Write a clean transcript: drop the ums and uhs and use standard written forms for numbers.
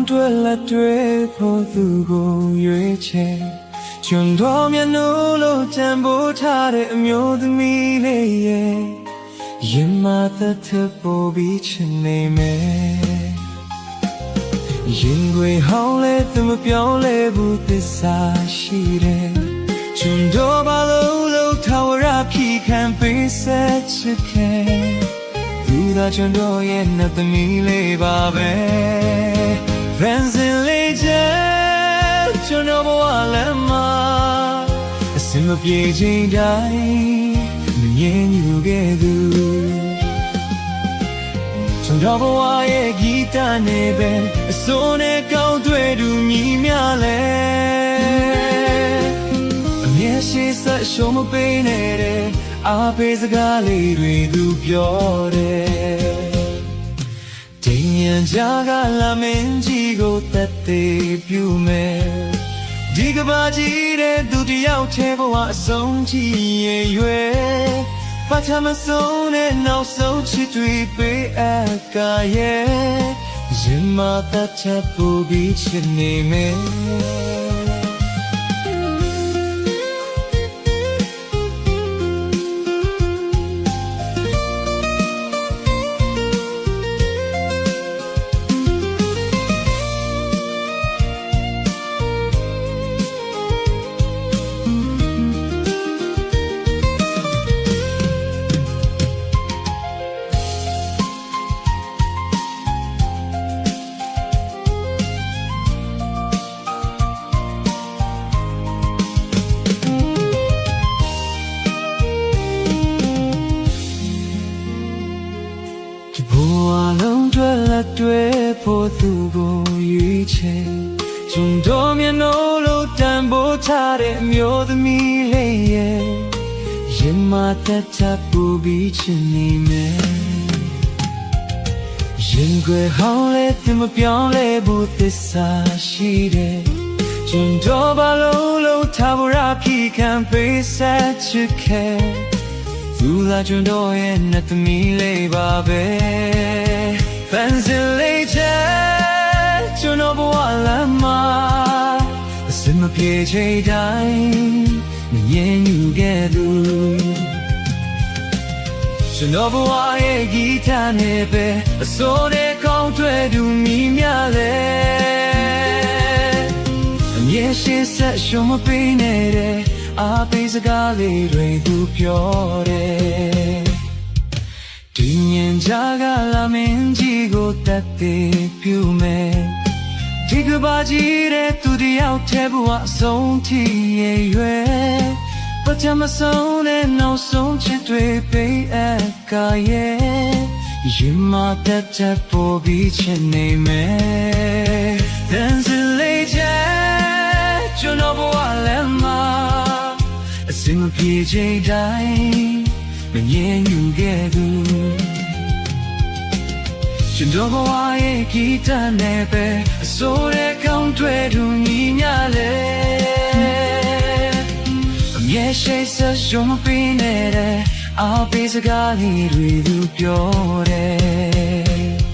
တွေလက်တွေဖို့သူကိုရွေးချယ်ကျွန်တော်မျက်နှာလို့တန်ဖိုးထားတဲ့အမျိုးသမီးလေးရဲ့ရင်မသက်သက်ပို့ပြီးချင်နေမယ်ရင်ခွေဟောင်းလဲသူမပြောင်းလဲဘူးသစ္စာရှိတယ်ကျွန်တော်ဘာလို့ထာဝရဖြစ်ခံပေးဆက်ချစ်ခဲ့သူသာကျွန်တော်ရဲ့နှစ်သမီးလေးပါပဲ Friends in legend ကျွန်တော်ဘဝလမ်းမှာအစင်မပြေချိန်တိုင်းမငြင်းယူခဲ့သူကျွန်တော်ဘဝရဲ့ဂီတနဲ့ပဲအစိုးနဲ့ကောင်းတွေ့သူညီမြလဲအမြဲရှိဆက်ရှုံးမပေးနဲ့အားပေးစကားလေးတွေသူပြောတယ်တင်ရင်ကြာကလာမင်းကြီးကိုသက်သေးပြုမယ်ဒီကဘာကြီးတဲ့သူတယောက်ထဲဘဝအဆုံးကြီးရဲ့ရွယ်ဘာသာမဆုံးနဲ့နောက်ဆုံးချစ်တွေပေးအပ်ကရဲ့ရင်မသက်ချက်ပူပြီးချစ်နေမယ်တွေ့ဖို့သူကိုရွေးချယ်ကျွန်တော်မျက်နှာလို့တန်ဖိုးထားတဲ့အမျိုးသမီးလေးရဲ့ရင်မသက်သက်ပူပြီးချင်နေမယ်ရင်ခွေဟောင်းလဲသူမပြောင်းလဲဘူးသစ္စာရှိတယ်ကျွန်တော်ဘာလို့ထာဝရဖြစ်ခံပေးဆက်ချစ်ခဲ့သူလာကျွန်တော်ရဲ့နှစ်သမီးလေးပါပဲ Fancy later ကျွန်တော်ဘဝလမ်းမှာအစမပြေချိန်တိုင်းမငြင်းယူခဲ့သူကျွန်တော်ဘဝရဲ့ဂီတနဲ့ပဲအစိုးတဲ့ကောင်းတွေ့သူမိများလဲအမြဲရှိဆက်ရှုံးမပေးနဲ့အားပေးစကားလေးတွေသူပြောတယ်ဒီညင်ကြာကလာမင်းကြီးကိုသက်သေးပြုမယ်ဒီကဘာကြီးတဲ့သူတယောက်ထဲဘဝအဆုံးထိရဲ့ရွယ်ဘာချမဆုံးနဲ့နောက်ဆုံးချစ်တွေပေးအပ်ကရဲ့ရင်မသက်သက်ပို့ပြီးချင်နေမယ် Dancing legend ကျွန်တော်ဘဝလမ်းမှာအစင်မပြေချိန်တိုင်းမငြင်းယူခဲ့သူကျွန်တော်ဘဝရဲ့ဂီတနဲ့ပဲအစိုးရကောင်းတွေ့သူညီညာလဲအမြဲရှိဆက်ရှုံးမပေးနဲ့အားပေးစကားလေးတွေသူပြောတယ်